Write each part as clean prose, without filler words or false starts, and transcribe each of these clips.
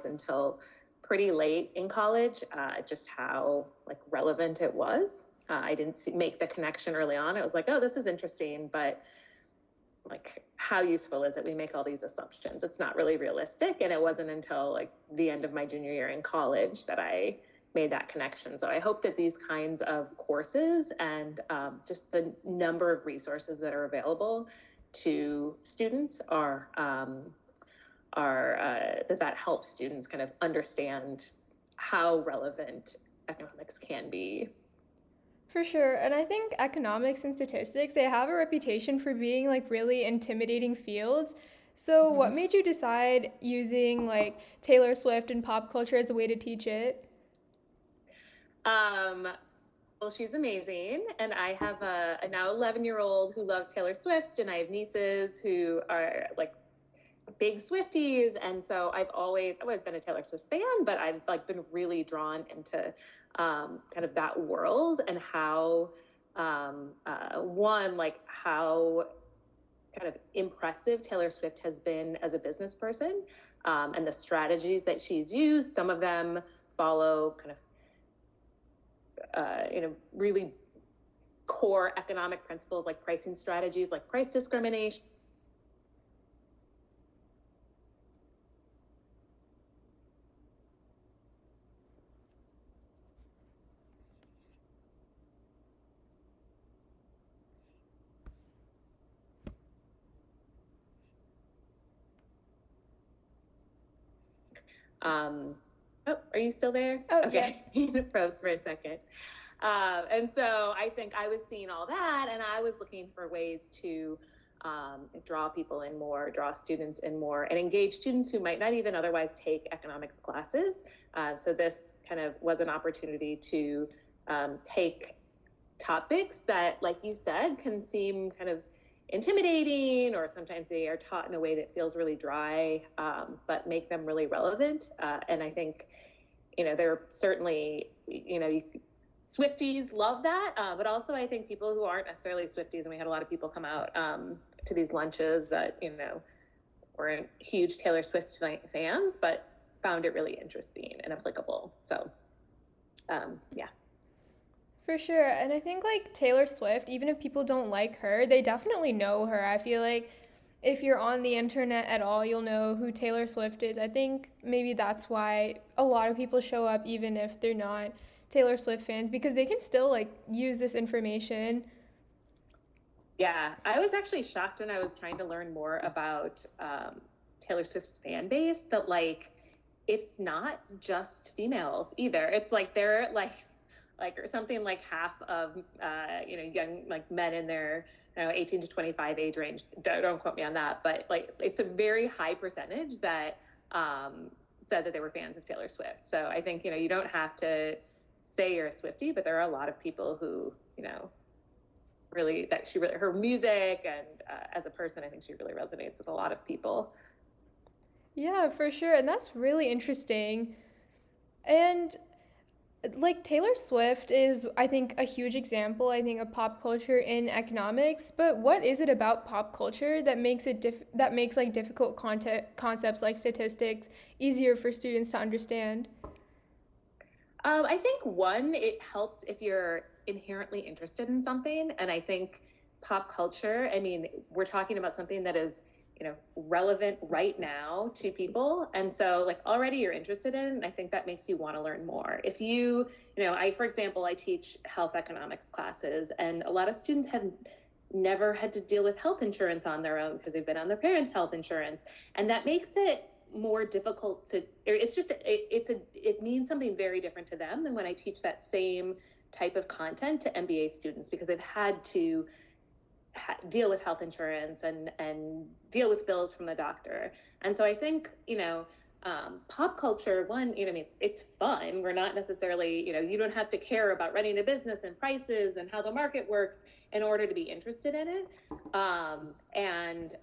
until pretty late in college, just how like relevant it was. I didn't make the connection early on. It was like, oh, this is interesting, but like, how useful is it? We make all these assumptions. It's not really realistic. And it wasn't until like the end of my junior year in college that I made that connection. So I hope that these kinds of courses and just the number of resources that are available to students are that helps students kind of understand how relevant economics can be. For sure. And I think economics and statistics, they have a reputation for being like really intimidating fields. So, what made you decide using like Taylor Swift and pop culture as a way to teach it? Well, she's amazing. And I have a now 11-year-old who loves Taylor Swift, and I have nieces who are like big Swifties. And so I've always been a Taylor Swift fan, but I've like been really drawn into kind of that world and how like how kind of impressive Taylor Swift has been as a business person, and the strategies that she's used. Some of them follow kind of really core economic principles like pricing strategies, like price discrimination. Oh, are you still there? Oh, okay. yeah. It froze for a second. And so I think I was seeing all that, and I was looking for ways to draw people in more, draw students in more, and engage students who might not even otherwise take economics classes. So this kind of was an opportunity to take topics that, like you said, can seem kind of intimidating, or sometimes they are taught in a way that feels really dry, but make them really relevant. And I think, there are certainly, Swifties love that, but also I think people who aren't necessarily Swifties, and we had a lot of people come out to these lunches that, weren't huge Taylor Swift fans, but found it really interesting and applicable. So, yeah. For sure. And I think like Taylor Swift, even if people don't like her, they definitely know her. I feel like if you're on the internet at all, you'll know who Taylor Swift is. I think maybe that's why a lot of people show up even if they're not Taylor Swift fans, because they can still like use this information. Yeah, I was actually shocked when I was trying to learn more about Taylor Swift's fan base that like it's not just females either. It's like they're like something like half of young like men in their 18 to 25 age range. Don't quote me on that, but like it's a very high percentage that said that they were fans of Taylor Swift. So I think you don't have to say you're a Swiftie, but there are a lot of people who really her music and as a person, I think she really resonates with a lot of people. Yeah, for sure. And that's really interesting. And like Taylor Swift is, I think, a huge example, I think, of pop culture in economics. But what is it about pop culture that makes that makes like difficult concepts like statistics easier for students to understand? I think one, it helps if you're inherently interested in something. And I think pop culture, I mean, we're talking about something that is, relevant right now to people. And so like already you're interested in, and I think that makes you want to learn more. If for example, I teach health economics classes, and a lot of students have never had to deal with health insurance on their own because they've been on their parents' health insurance. And that makes it more difficult it means something very different to them than when I teach that same type of content to MBA students, because they've had to deal with health insurance and deal with bills from the doctor. And so I think, pop culture, one, it's fun. We're not necessarily, you don't have to care about running a business and prices and how the market works in order to be interested in it. And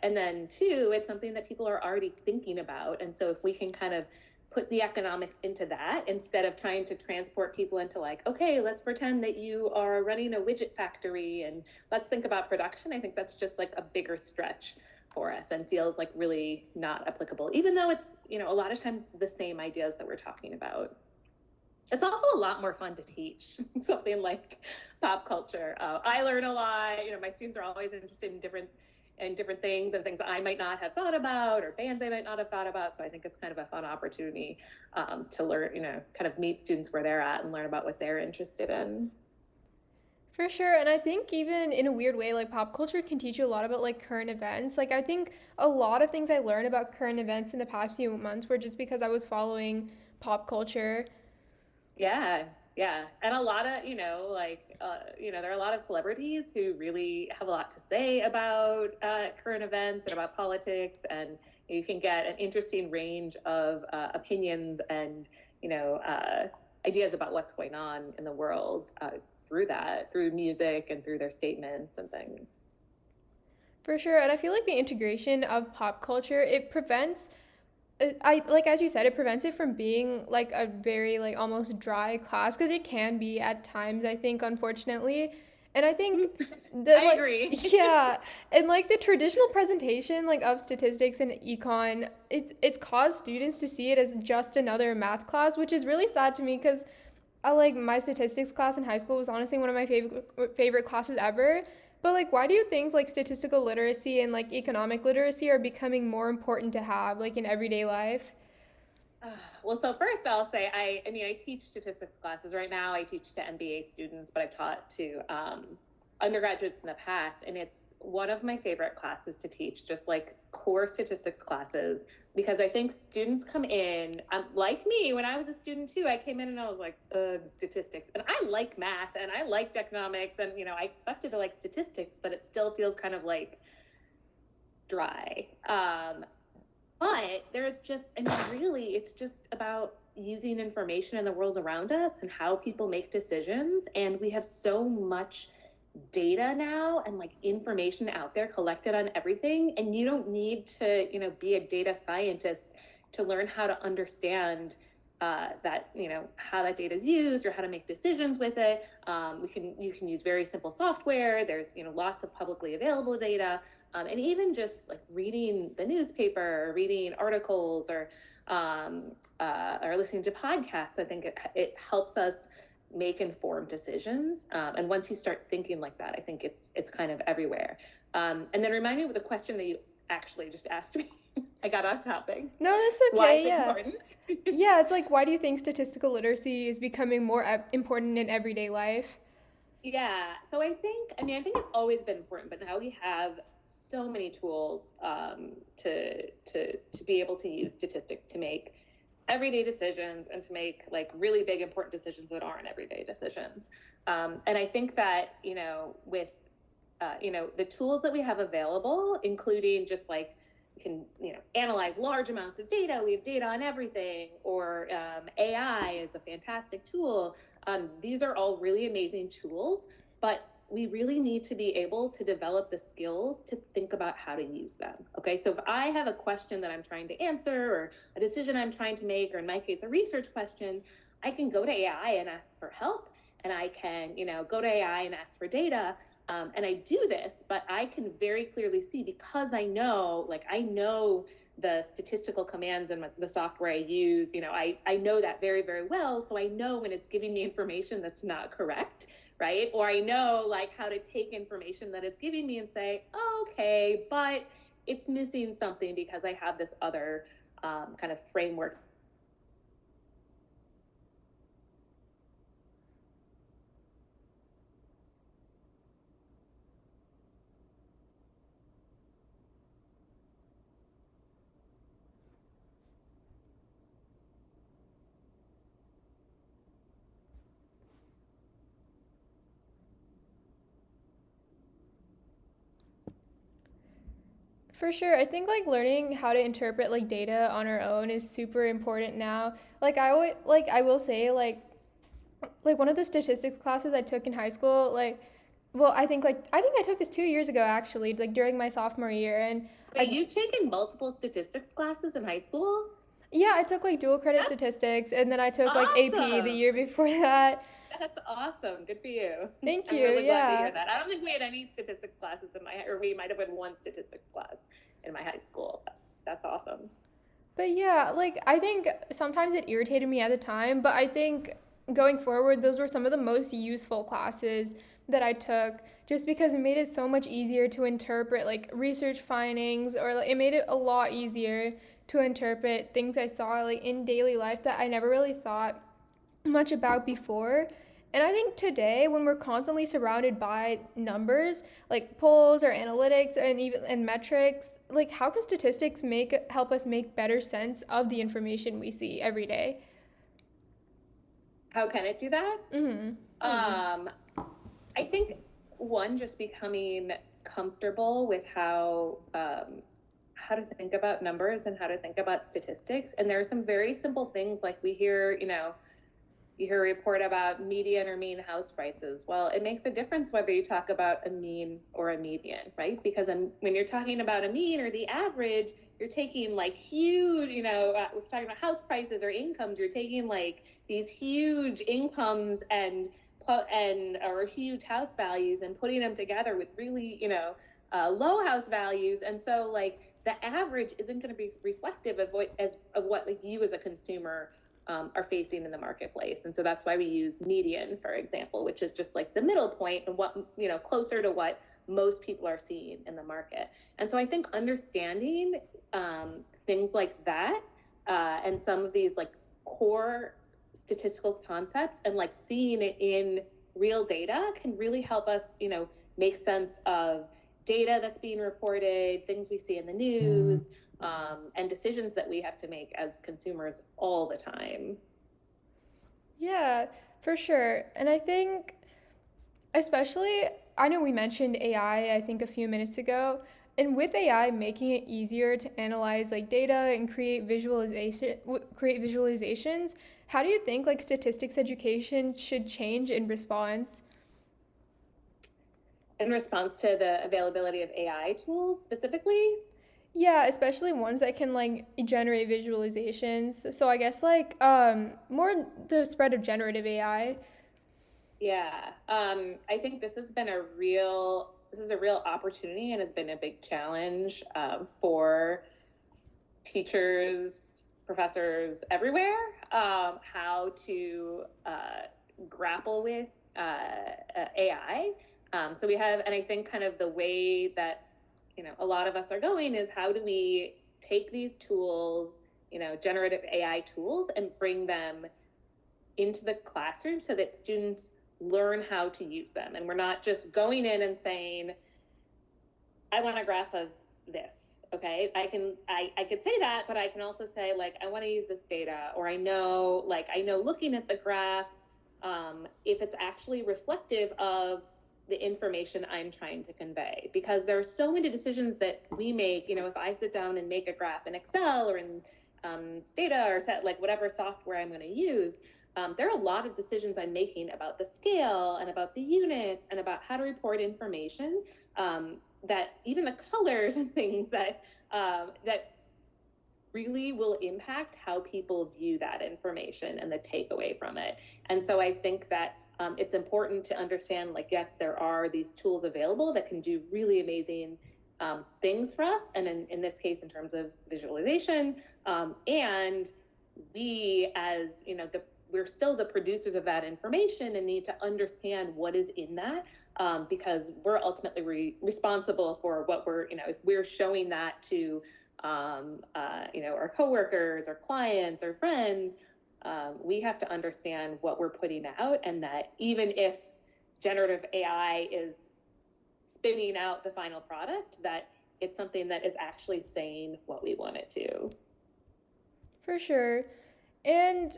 then two, it's something that people are already thinking about. And so if we can kind of put the economics into that instead of trying to transport people into like, okay, let's pretend that you are running a widget factory and let's think about production. I think that's just like a bigger stretch. for us and feels like really not applicable, even though it's, a lot of times the same ideas that we're talking about. It's also a lot more fun to teach something like pop culture. I learn a lot. My students are always interested in different things and things that I might not have thought about, or bands I might not have thought about. So I think it's kind of a fun opportunity to learn, kind of meet students where they're at and learn about what they're interested in. For sure. And I think even in a weird way, like pop culture can teach you a lot about like current events. Like I think a lot of things I learned about current events in the past few months were just because I was following pop culture. Yeah, yeah. And a lot of, there are a lot of celebrities who really have a lot to say about current events and about politics. And you can get an interesting range of opinions and, ideas about what's going on in the world through music and through their statements and things. For sure. And I feel like the integration of pop culture, it prevents I like as you said, it prevents it from being like a very like almost dry class because it can be at times, I think, unfortunately. And I think I like agree. yeah, and like the traditional presentation like of statistics and econ, it's caused students to see it as just another math class, which is really sad to me because I like my statistics class in high school was honestly one of my favorite classes ever. But like why do you think like statistical literacy and like economic literacy are becoming more important to have like in everyday life? Well, so first I'll say I teach statistics classes right now. I teach to MBA students, but I've taught to undergraduates in the past, and it's one of my favorite classes to teach, just like core statistics classes, because I think students come in, like me, when I was a student too, I came in and I was like, statistics. And I like math and I liked economics, and, I expected to like statistics, but it still feels kind of like dry. But there's just, really, it's just about using information in the world around us and how people make decisions. And we have so much data now and like information out there collected on everything. And you don't need to, be a data scientist to learn how to understand that, how that data is used or how to make decisions with it. You can use very simple software. There's, lots of publicly available data. And even just like reading the newspaper or reading articles or listening to podcasts, I think it helps us make informed decisions. And once you start thinking like that, I think it's kind of everywhere. And then remind me of the question that you actually just asked me. I got off topic. No, that's okay. Why is it Yeah. important? Yeah, it's like why do you think statistical literacy is becoming more important in everyday life? Yeah. So I think it's always been important, but now we have so many tools to be able to use statistics to make everyday decisions and to make like really big important decisions that aren't everyday decisions. And I think that with the tools that we have available, including just like we can analyze large amounts of data. We have data on everything, or AI is a fantastic tool. These are all really amazing tools, but we really need to be able to develop the skills to think about how to use them. Okay, so if I have a question that I'm trying to answer, or a decision I'm trying to make, or in my case, a research question, I can go to AI and ask for help, and I can, go to AI and ask for data. And I do this, but I can very clearly see, because I know the statistical commands and the software I use, I know that very, very well. So I know when it's giving me information that's not correct, right? Or I know like how to take information that it's giving me and say, oh, okay, but it's missing something because I have this other kind of framework. For sure. I think like learning how to interpret like data on our own is super important now. I will say like one of the statistics classes I took in high school, I think I took this 2 years ago actually, like during my sophomore year, and Wait, you've taken multiple statistics classes in high school? yeah, I took like dual credit That's statistics, and then I took like AP the awesome. year before that. That's awesome. Good for you. Thank I'm you. really glad to Yeah. hear that. I don't think we had any statistics classes or we might have had one statistics class in my high school. That's awesome. But yeah, like I think sometimes it irritated me at the time, but I think going forward, those were some of the most useful classes that I took just because it made it so much easier to interpret like research findings, or like, it made it a lot easier to interpret things I saw like in daily life that I never really thought much about before. And I think today, when we're constantly surrounded by numbers like polls or analytics and even and metrics, like how can statistics make help us make better sense of the information we see every day? How can it do that? Mm-hmm. Um, I think one, just becoming comfortable with how to think about numbers and how to think about statistics. And there are some very simple things like we hear, you hear a report about median or mean house prices. Well, it makes a difference whether you talk about a mean or a median, right? Because when you're talking about a mean or the average, you're taking like huge, we're talking about house prices or incomes, you're taking like these huge incomes and or huge house values and putting them together with really, low house values. And so like the average isn't going to be reflective of what like you as a consumer are facing in the marketplace. And so that's why we use median, for example, which is just like the middle point and what, closer to what most people are seeing in the market. And so I think understanding things like that and some of these like core statistical concepts and like seeing it in real data can really help us, make sense of data that's being reported, things we see in the news, and decisions that we have to make as consumers all the time. Yeah, for sure. And I think, especially, I know we mentioned AI, I think a few minutes ago, and with AI making it easier to analyze like data and create visualizations, how do you think like statistics education should change in response? In response to the availability of AI tools specifically, Yeah, especially ones that can like generate visualizations. So I guess like more the spread of generative AI. yeah, I think this is a real opportunity and has been a big challenge for teachers, professors everywhere, how to grapple with AI. So we have, and I think kind of the way that, a lot of us are going is how do we take these tools, generative AI tools and bring them into the classroom so that students learn how to use them. And we're not just going in and saying, I want a graph of this. Okay, I could say that, but I can also say like I want to use this data, or I know looking at the graph, if it's actually reflective of the information I'm trying to convey, because there are so many decisions that we make. If I sit down and make a graph in Excel or in Stata or set like whatever software I'm going to use, there are a lot of decisions I'm making about the scale and about the units and about how to report information. That even the colors and things that really will impact how people view that information and the takeaway from it. And so I think that it's important to understand, like, yes, there are these tools available that can do really amazing things for us. And in this case, in terms of visualization, and we as, we're still the producers of that information and need to understand what is in that, because we're ultimately responsible for what we're, if we're showing that to, our coworkers or clients or friends, we have to understand what we're putting out, and that even if generative AI is spinning out the final product, that it's something that is actually saying what we want it to. For sure. And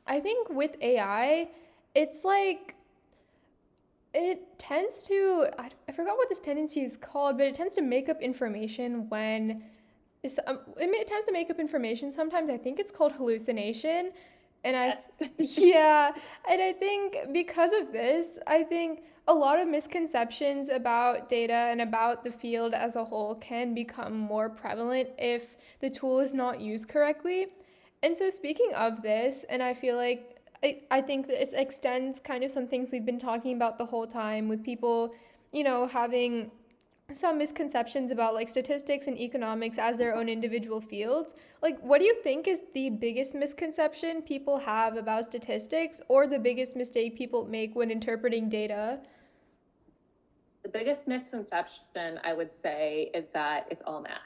I think with AI, it's like it tends to, I forgot what this tendency is called, but it tends to make up information when it tends to make up information. Sometimes I think it's called hallucination. And Yes. yeah, and I think because of this, I think a lot of misconceptions about data and about the field as a whole can become more prevalent if the tool is not used correctly. And so, speaking of this, and I feel like I think that it extends kind of some things we've been talking about the whole time with people, having some misconceptions about like statistics and economics as their own individual fields. Like, what do you think is the biggest misconception people have about statistics, or the biggest mistake people make when interpreting data? The biggest misconception I would say is that it's all math.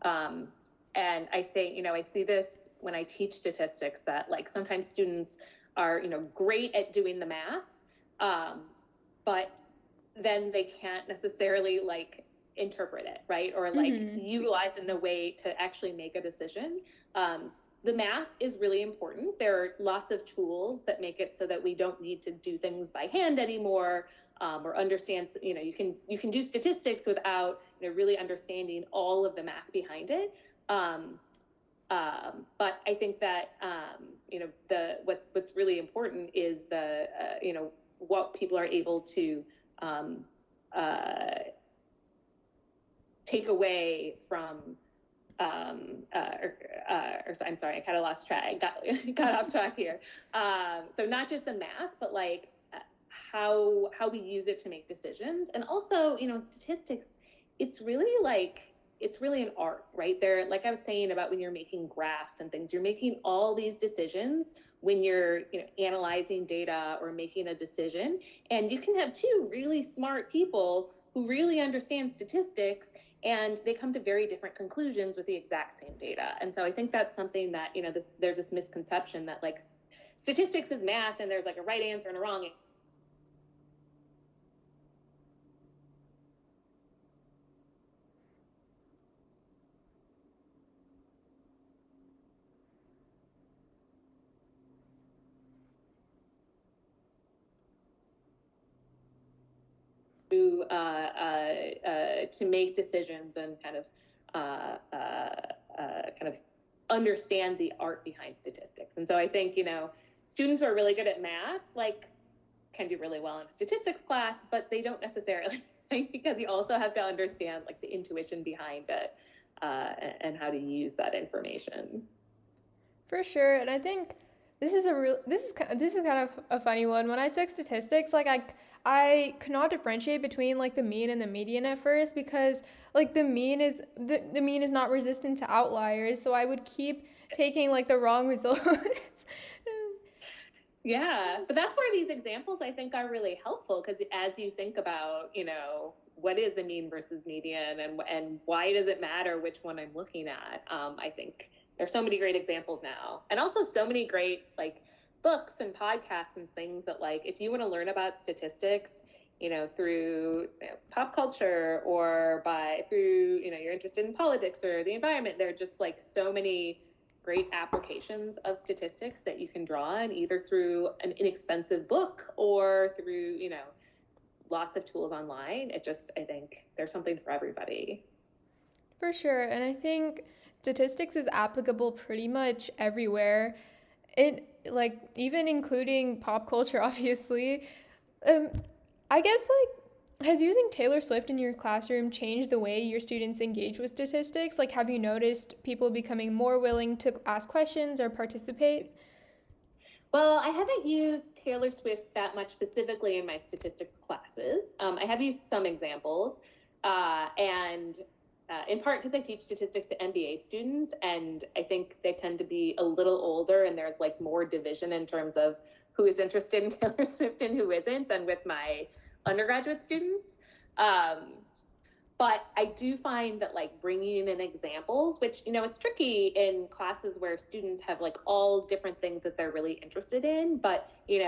Um, and I think, I see this when I teach statistics, that like sometimes students are, great at doing the math, but then they can't necessarily like interpret it, right? Or like Mm-hmm. utilize it in a way to actually make a decision. The math is really important. There are lots of tools that make it so that we don't need to do things by hand anymore, or understand. You can do statistics without really understanding all of the math behind it. But I think that what's really important is what people are able to um, uh, take away from I'm sorry, I kind of lost track. I got off track here. So not just the math, but like how we use it to make decisions, and also in statistics, it's really an art, right? There, like I was saying about when you're making graphs and things, you're making all these decisions when you're analyzing data or making a decision, and you can have two really smart people who really understand statistics, and they come to very different conclusions with the exact same data. And so I think that's something that there's this misconception that like statistics is math and there's like a right answer and a wrong to make decisions and kind of understand the art behind statistics. And so I think students who are really good at math like can do really well in a statistics class, but they don't necessarily, right? Because you also have to understand like the intuition behind it, and how to use that information. For sure, and I think this is kind of a funny one. When I took statistics, like I could not differentiate between like the mean and the median at first, because like the mean is not resistant to outliers, so I would keep taking like the wrong results. Yeah, but that's where these examples I think are really helpful, because as you think about, what is the mean versus median, and why does it matter which one I'm looking at? I think there's so many great examples now, and also so many great like books and podcasts and things that like if you want to learn about statistics, through pop culture, or through you're interested in politics or the environment, there are just like so many great applications of statistics that you can draw on, either through an inexpensive book or through lots of tools online. I think there's something for everybody. For sure, and I think statistics is applicable pretty much everywhere. It like even including pop culture, obviously. Um, I guess like has using Taylor Swift in your classroom changed the way your students engage with statistics? Like, have you noticed people becoming more willing to ask questions or participate? Well, I haven't used Taylor Swift that much specifically in my statistics classes. I have used some examples, and in part because I teach statistics to MBA students, and I think they tend to be a little older, and there's like more division in terms of who is interested in Taylor Swift and who isn't than with my undergraduate students. Um, but I do find that like bringing in examples, which it's tricky in classes where students have like all different things that they're really interested in, but you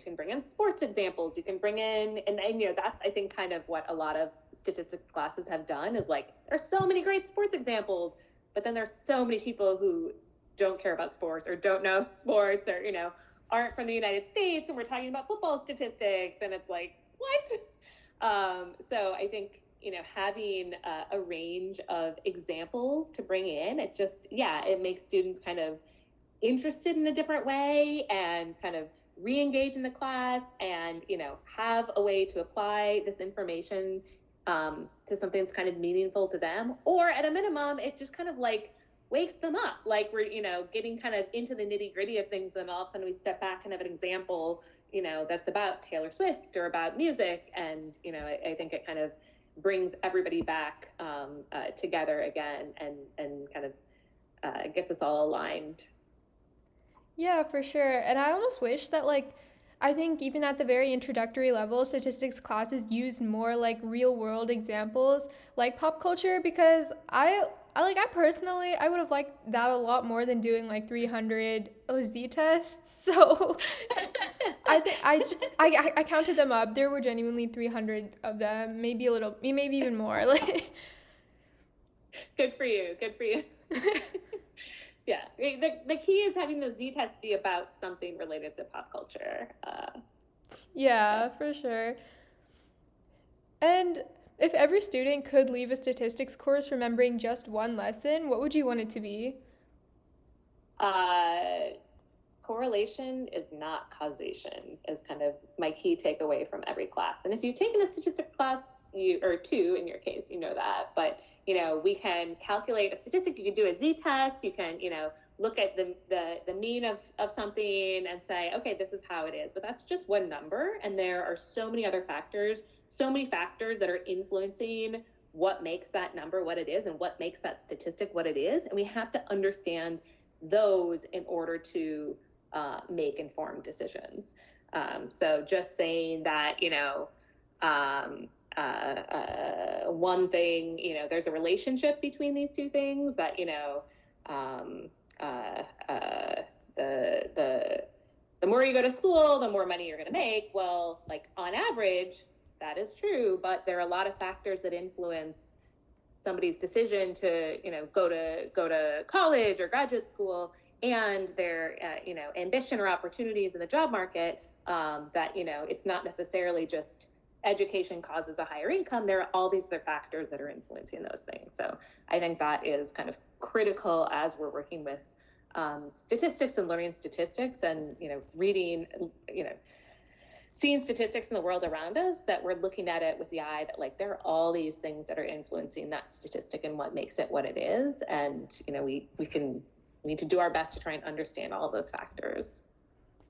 can bring in sports examples, you can bring in, and that's I think kind of what a lot of statistics classes have done, is like there's so many great sports examples, but then there's so many people who don't care about sports or don't know sports, or aren't from the United States, and we're talking about football statistics, and it's like what. So I think having a range of examples to bring in, it makes students kind of interested in a different way, and kind of re-engage in the class, and have a way to apply this information to something that's kind of meaningful to them, or at a minimum it just kind of like wakes them up, like we're getting kind of into the nitty gritty of things, and all of a sudden we step back and have an example that's about Taylor Swift or about music, and I think it kind of brings everybody back together again, and kind of gets us all aligned. Yeah, for sure. And I almost wish that I think even at the very introductory level, statistics classes use more like real world examples like pop culture because I personally I would have liked that a lot more than doing like 300 OZ tests. So I think I counted them up. There were genuinely 300 of them, maybe a little, maybe even more. Like Good for you. Good for you. Yeah, the key is having those Z tests be about something related to pop culture. yeah, for sure. And if every student could leave a statistics course remembering just one lesson, what would you want it to be? Uh, Correlation is not causation is kind of my key takeaway from every class. And if you've taken a statistics class, or two in your case, you know that. But we can calculate a statistic. You can do a z-test. You can look at the mean of something and say, okay, this is how it is. But that's just one number, and there are so many other factors, so many factors that are influencing what makes that number what it is and what makes that statistic what it is. And we have to understand those in order to make informed decisions. So just saying that, one thing, there's a relationship between these two things that, um, uh, uh, the more you go to school, the more money you're going to make. Well, like on average, that is true, but there are a lot of factors that influence somebody's decision to go to college or graduate school, and their ambition or opportunities in the job market, that it's not necessarily just education causes a higher income. There are all these other factors that are influencing those things. So I think that is kind of critical as we're working with statistics and learning statistics, and reading, seeing statistics in the world around us, that we're looking at it with the eye that like there are all these things that are influencing that statistic and what makes it what it is. And we need to do our best to try and understand all of those factors.